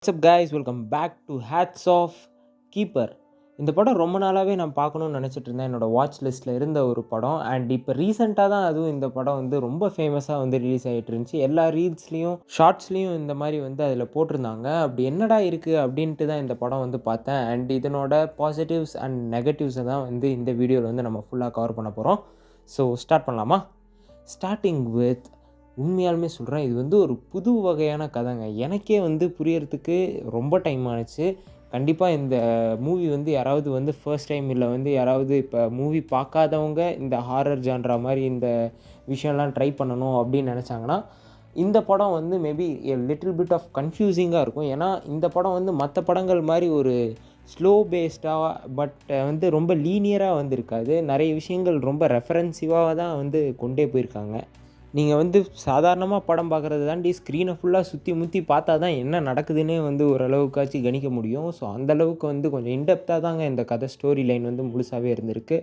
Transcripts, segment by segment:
WhatsApp guys, welcome back to hats off keeper. இந்த படம் ரொம்ப நாளாகவே நான் பார்க்கணுன்னு நினச்சிட்டு இருந்தேன். என்னோடய வாட்ச் லிஸ்ட்டில் இருந்த ஒரு படம். அண்ட் இப்போ ரீசெண்டாக தான் அதுவும் இந்த படம் வந்து ரொம்ப ஃபேமஸாக வந்து ரிலீஸ் ஆகிட்டு இருந்துச்சு. எல்லா ரீல்ஸ்லேயும் ஷார்ட்ஸ்லேயும் இந்த மாதிரி வந்து அதில் போட்டிருந்தாங்க. அப்படி என்னடா இருக்குது அப்படின்ட்டு தான் இந்த படம் வந்து பார்த்தேன். அண்ட் இதனோட பாசிட்டிவ்ஸ் அண்ட் நெகட்டிவ்ஸை தான் வந்து இந்த வீடியோவில் வந்து நம்ம ஃபுல்லாக கவர் பண்ண போகிறோம். ஸோ ஸ்டார்ட் பண்ணலாமா? ஸ்டார்டிங் வித், உண்மையாலுமே சொல்கிறேன், இது வந்து ஒரு புது வகையான கதைங்க. எனக்கே வந்து புரியறதுக்கு ரொம்ப டைம் ஆச்சு. கண்டிப்பாக இந்த மூவி வந்து யாராவது வந்து ஃபர்ஸ்ட் டைம், இல்லை வந்து யாராவது இப்போ மூவி பார்க்காதவங்க இந்த ஹாரர் ஜான்ரா மாதிரி இந்த விஷயம்லாம் ட்ரை பண்ணணும் அப்படின்னு நினச்சாங்கன்னா, இந்த படம் வந்து maybe a little bit of கன்ஃபியூசிங்காக இருக்கும். ஏன்னா இந்த படம் வந்து மற்ற படங்கள் மாதிரி ஒரு ஸ்லோ பேஸ்டாக பட் வந்து ரொம்ப லீனியராக வந்து இருக்காது. நிறைய விஷயங்கள் ரொம்ப ரெஃபரன்சிவாக தான் வந்து கொண்டே போயிருக்காங்க. நீங்கள் வந்து சாதாரணமாக படம் பார்க்குறது தாண்டி ஸ்க்ரீனை ஃபுல்லாக சுற்றி முற்றி பார்த்தா தான் என்ன நடக்குதுன்னே வந்து ஓரளவுக்காச்சும் கணிக்க முடியும். ஸோ அந்தளவுக்கு வந்து கொஞ்சம் இன்டெப்த்தாக தாங்க இந்த கதை ஸ்டோரி லைன் வந்து முழுசாகவே இருந்திருக்கு.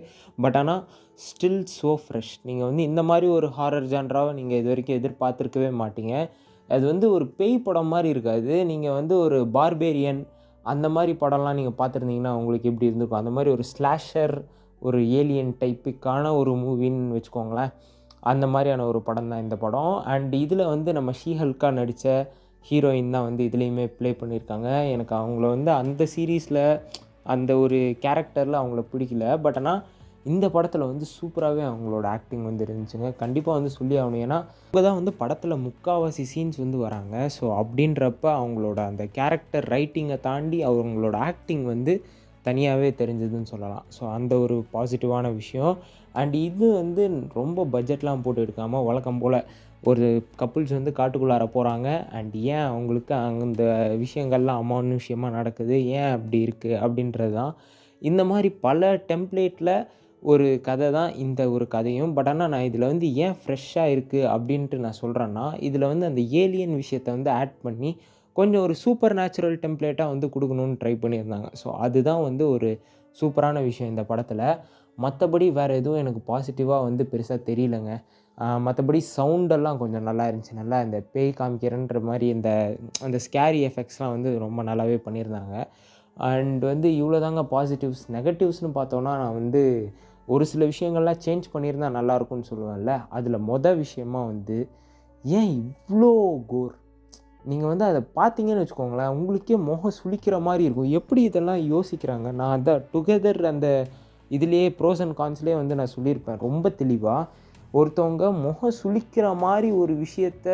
பட் ஆனால் ஸ்டில் ஸோ ஃப்ரெஷ். நீங்கள் வந்து இந்த மாதிரி ஒரு ஹாரர் ஜான்ராவை நீங்கள் இது வரைக்கும் எதிர்பார்த்துருக்கவே மாட்டீங்க. அது வந்து ஒரு பேய் படம் மாதிரி இருக்காது. நீங்கள் வந்து ஒரு பார்பேரியன் அந்த மாதிரி படம்லாம் நீங்கள் பார்த்துருந்தீங்கன்னா உங்களுக்கு எப்படி இருந்திருக்கும். அந்த மாதிரி ஒரு ஸ்லாஷர், ஒரு ஏலியன் டைப்புக்கான ஒரு மூவின்னு வச்சுக்கோங்களேன். அந்த மாதிரியான ஒரு படம் தான் இந்த படம். அண்ட் இதில் வந்து நம்ம ஷீஹல்கா நடித்த ஹீரோயின் தான் வந்து இதுலேயுமே ப்ளே பண்ணியிருக்காங்க. எனக்கு அவங்கள வந்து அந்த சீரீஸில் அந்த ஒரு கேரக்டரில் அவங்கள பிடிக்கல. பட் ஆனால் இந்த படத்தில் வந்து சூப்பராகவே அவங்களோட ஆக்டிங் வந்து இருந்துச்சுங்க. கண்டிப்பாக வந்து சொல்லி ஆகணும். ஏன்னா இப்போ தான் வந்து படத்தில் முக்கால்வாசி சீன்ஸ் வந்து வராங்க. ஸோ அப்படின்றப்ப அவங்களோட அந்த கேரக்டர் ரைட்டிங்கை தாண்டி அவங்களோட ஆக்டிங் வந்து தனியாகவே தெரிஞ்சதுன்னு சொல்லலாம். ஸோ அந்த ஒரு பாசிட்டிவான விஷயம். அண்ட் இது வந்து ரொம்ப பட்ஜெட்லாம் போட்டு எடுக்காமல் வழக்கம் போல் ஒரு கப்புள்ஸ் வந்து காட்டுக்குள்ளார போகிறாங்க. அண்ட் ஏன் அவங்களுக்கு அந்த விஷயங்கள்லாம் அமானுஷ்யமாக நடக்குது, ஏன் அப்படி இருக்குது அப்படின்றது தான். இந்த மாதிரி பல டெம்ப்ளேட்டில் ஒரு கதை தான் இந்த ஒரு கதையும். பட் ஆனால் நான் இதில் வந்து ஏன் ஃப்ரெஷ்ஷாக இருக்குது அப்படின்ட்டு நான் சொல்கிறேன்னா, இதில் வந்து அந்த ஏலியன் விஷயத்தை வந்து ஆட் பண்ணி கொஞ்சம் ஒரு சூப்பர் நேச்சுரல் டெம்ப்ளேட்டாக வந்து கொடுக்கணுன்னு ட்ரை பண்ணியிருந்தாங்க. ஸோ அதுதான் வந்து ஒரு சூப்பரான விஷயம் இந்த படத்தில். மற்றபடி வேறு எதுவும் எனக்கு பாசிட்டிவாக வந்து பெருசாக தெரியலங்க. மற்றபடி சவுண்டெல்லாம் கொஞ்சம் நல்லா இருந்துச்சு. நல்லா இந்த பேய் காமிக்கிறன்ற மாதிரி அந்த ஸ்கேரி எஃபெக்ட்ஸ்லாம் வந்து ரொம்ப நல்லாவே பண்ணியிருந்தாங்க. அண்ட் வந்து இவ்வளோ தாங்க பாசிட்டிவ்ஸ். நெகட்டிவ்ஸ்னு பார்த்தோன்னா, நான் வந்து ஒரு சில விஷயங்கள்லாம் சேஞ்ச் பண்ணியிருந்தா நல்லாயிருக்கும்னு சொல்லுவேன்ல. அதில் விஷயமா வந்து ஏன் இவ்வளோ கோர்? நீங்கள் வந்து அதை பார்த்தீங்கன்னு வச்சுக்கோங்களேன், உங்களுக்கே முகம் சுளிக்கிற மாதிரி இருக்கும். எப்படி இதெல்லாம் யோசிக்கிறாங்க? நான் அதான் டுகெதர் அந்த இதுலேயே ப்ரோஸ் அண்ட் கான்ஸ்லேயே வந்து நான் சொல்லியிருப்பேன் ரொம்ப தெளிவாக. ஒருத்தவங்க முகம் சுளிக்கிற மாதிரி ஒரு விஷயத்த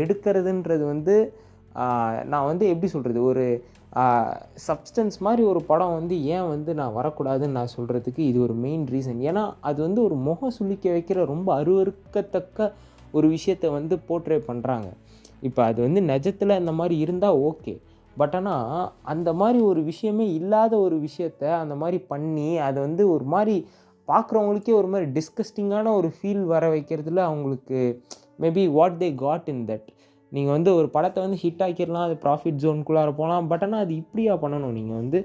எடுக்கிறதுன்றது வந்து நான் வந்து எப்படி சொல்கிறது, ஒரு சப்ஸ்டன்ஸ் மாதிரி ஒரு படம் வந்து ஏன் வந்து நான் வரக்கூடாதுன்னு நான் சொல்கிறதுக்கு இது ஒரு மெயின் ரீசன். ஏன்னா அது வந்து ஒரு முகம் சுளிக்க வைக்கிற ரொம்ப அருவருக்கத்தக்க ஒரு விஷயத்தை வந்து போர்ட்ரே பண்ணுறாங்க. இப்போ அது வந்து நிஜத்தில் அந்த மாதிரி இருந்தால் ஓகே. பட் ஆனால் அந்த மாதிரி ஒரு விஷயமே இல்லாத ஒரு விஷயத்த அந்த மாதிரி பண்ணி அதை வந்து ஒரு மாதிரி பார்க்குறவங்களுக்கே ஒரு மாதிரி டிஸ்கஸ்டிங்கான ஒரு ஃபீல் வர வைக்கிறதுல அவங்களுக்கு maybe what they got in that. நீங்கள் வந்து ஒரு படத்தை வந்து ஹிட் ஆக்கிடலாம், அது ப்ராஃபிட் ஜோனுக்குள்ளார போகலாம். பட் ஆனால் அது இப்படியா பண்ணணும்? நீங்கள் வந்து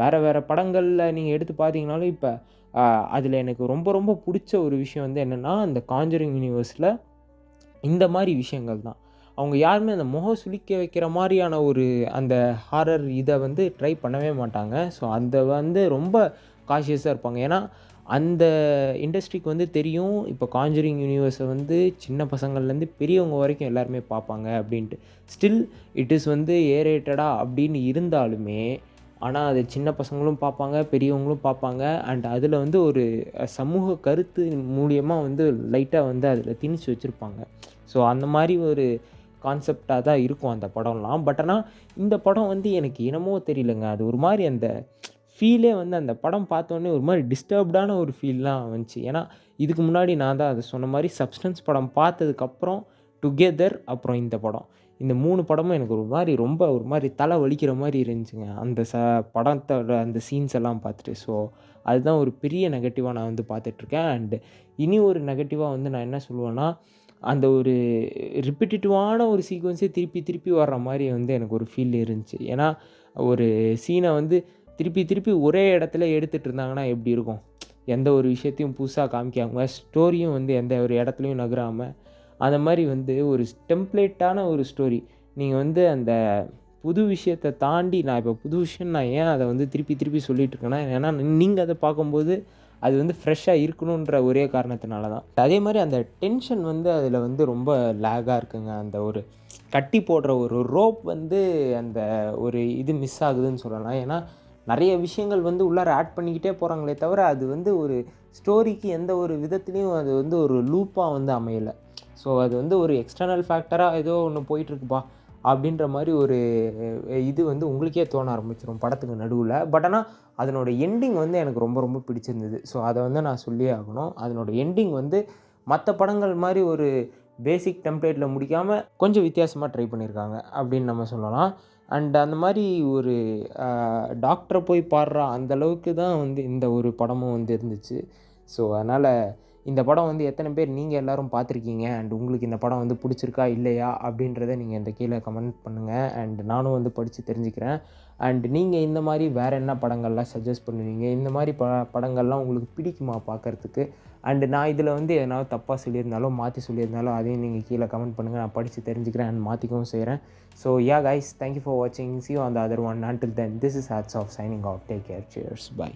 வேறு படங்களில் நீங்கள் எடுத்து பார்த்தீங்கனாலும் இப்போ அதில் எனக்கு ரொம்ப ரொம்ப பிடிச்ச ஒரு விஷயம் வந்து என்னென்னா, அந்த காஞ்சரிங் யூனிவர்ஸில் இந்த மாதிரி விஷயங்கள் தான். அவங்க யாருமே அந்த முகம் சுளிக்க வைக்கிற மாதிரியான ஒரு அந்த ஹாரர் இதை வந்து ட்ரை பண்ணவே மாட்டாங்க. ஸோ அந்த வந்து ரொம்ப காஷியஸாக இருப்பாங்க. ஏன்னா அந்த இண்டஸ்ட்ரிக்கு வந்து தெரியும், இப்போ காஞ்சரிங் யூனிவர்ஸை வந்து சின்ன பசங்கள்லேருந்து பெரியவங்க வரைக்கும் எல்லாருமே பார்ப்பாங்க அப்படின்ட்டு. ஸ்டில் இட் இஸ் வந்து ஏரேட்டடாக அப்படின்னு இருந்தாலுமே, ஆனால் அது சின்ன பசங்களும் பார்ப்பாங்க, பெரியவங்களும் பார்ப்பாங்க. அண்ட் அதில் வந்து ஒரு சமூக கருத்து மூலியமாக வந்து லைட்டாக வந்து அதில் திணிச்சு வச்சுருப்பாங்க. ஸோ அந்த மாதிரி ஒரு கான்செப்டாக தான் இருக்கும் அந்த படம்லாம். பட் ஆனால் இந்த படம் வந்து எனக்கு என்னமோ தெரியலங்க, அது ஒரு மாதிரி அந்த ஃபீலே வந்து அந்த படம் பார்த்தோன்னே ஒரு மாதிரி டிஸ்டர்ப்டான ஒரு ஃபீல்லாம் வந்துச்சு. ஏன்னா இதுக்கு முன்னாடி நான் தான் அதை சொன்ன மாதிரி சப்ஸ்டன்ஸ் படம் பார்த்ததுக்கப்புறம் டுகெதர், அப்புறம் இந்த படம், இந்த 3 படமும் எனக்கு ஒரு மாதிரி தலை வலிக்கிற மாதிரி இருந்துச்சுங்க அந்த படத்தோட அந்த சீன்ஸ் எல்லாம் பார்த்துட்டு. ஸோ அதுதான் ஒரு பெரிய நெகட்டிவாக நான் வந்து பார்த்துட்ருக்கேன். அண்டு இனி ஒரு நெகட்டிவாக வந்து நான் என்ன சொல்லுவேன்னா, அந்த ஒரு ரிப்பிட்டிட்டிவான ஒரு சீக்வன்ஸே திருப்பி திருப்பி வர்ற மாதிரி வந்து எனக்கு ஒரு ஃபீல் இருந்துச்சு. ஏன்னா ஒரு சீனை வந்து திருப்பி திருப்பி ஒரே இடத்துல எடுத்துகிட்டு இருந்தாங்கன்னா எப்படி இருக்கும்? எந்த ஒரு விஷயத்தையும் புதுசாக காமிக்காம, ஸ்டோரியும் வந்து எந்த ஒரு இடத்துலையும் நகராமல், அந்த மாதிரி வந்து ஒரு டெம்ப்ளேட்டான ஒரு ஸ்டோரி நீங்கள் வந்து அந்த புது விஷயத்த தாண்டி நான் இப்போ புது விஷயம் நான் ஏன் அதை வந்து திருப்பி திருப்பி சொல்லிட்டு இருக்கேன்னா, ஏன்னா நீங்கள் அதை பார்க்கும்போது அது வந்து ஃப்ரெஷ்ஷாக இருக்கணுன்ற ஒரே காரணத்தினால தான். அதே மாதிரி அந்த டென்ஷன் வந்து அதில் வந்து ரொம்ப லேகாக இருக்குங்க. அந்த ஒரு கட்டி போடுற ஒரு ரோப் வந்து அந்த ஒரு இது மிஸ் ஆகுதுன்னு சொல்லலாம். ஏன்னா நிறைய விஷயங்கள் வந்து உள்ளார ஆட் பண்ணிக்கிட்டே போகிறாங்களே தவிர, அது வந்து ஒரு ஸ்டோரிக்கு எந்த ஒரு விதத்துலேயும் அது வந்து ஒரு லூப்பாக வந்து அமையலை. ஸோ அது வந்து ஒரு எக்ஸ்டர்னல் ஃபேக்டராக ஏதோ ஒன்று போயிட்டுருக்குப்பா அப்படின்ற மாதிரி ஒரு இது வந்து உங்களுக்கே தோண ஆரம்பிச்சிடும் படத்துக்கு நடுவில். பட் ஆனால் அதனோட எண்டிங் வந்து எனக்கு ரொம்ப ரொம்ப பிடிச்சிருந்தது. ஸோ அதை வந்து நான் சொல்லியே ஆகணும். அதனோட எண்டிங் வந்து மற்ற படங்கள் மாதிரி ஒரு பேசிக் டெம்ப்ளேட்டில் முடிக்காமல் கொஞ்சம் வித்தியாசமாக ட்ரை பண்ணியிருக்காங்க அப்படின்னு நம்ம சொல்லலாம். அண்ட் அந்த மாதிரி ஒரு டாக்டரை போய் பாடுற அந்தளவுக்கு தான் வந்து இந்த ஒரு படமும் வந்து இருந்துச்சு. ஸோ அதனால் இந்த படம் வந்து எத்தனை பேர் நீங்கள் எல்லோரும் பார்த்துருக்கீங்க, அண்ட் உங்களுக்கு இந்த படம் வந்து பிடிச்சிருக்கா இல்லையா அப்படின்றத நீங்கள் இந்த கீழே கமெண்ட் பண்ணுங்கள். அண்ட் நானும் வந்து படித்து தெரிஞ்சுக்கிறேன். அண்ட் நீங்கள் இந்த மாதிரி வேறு என்ன படங்கள்லாம் சஜஸ்ட் பண்ணுவீங்க, இந்த மாதிரி படங்கள்லாம் உங்களுக்கு பிடிக்குமா பார்க்குறதுக்கு? அண்டு நான் இதில் வந்து எதனாவது தப்பாக சொல்லியிருந்தாலும் மாற்றி சொல்லியிருந்தாலும் அதையும் நீங்கள் கீழே கமெண்ட் பண்ணுங்கள். நான் படித்து தெரிஞ்சுக்கிறேன் அண்ட் மாற்றிக்கவும் செய்கிறேன். So yeah guys, thank you for வாட்சிங். See you on the other one. Until then, this is Hats Off signing off. Take care. Cheers. Bye.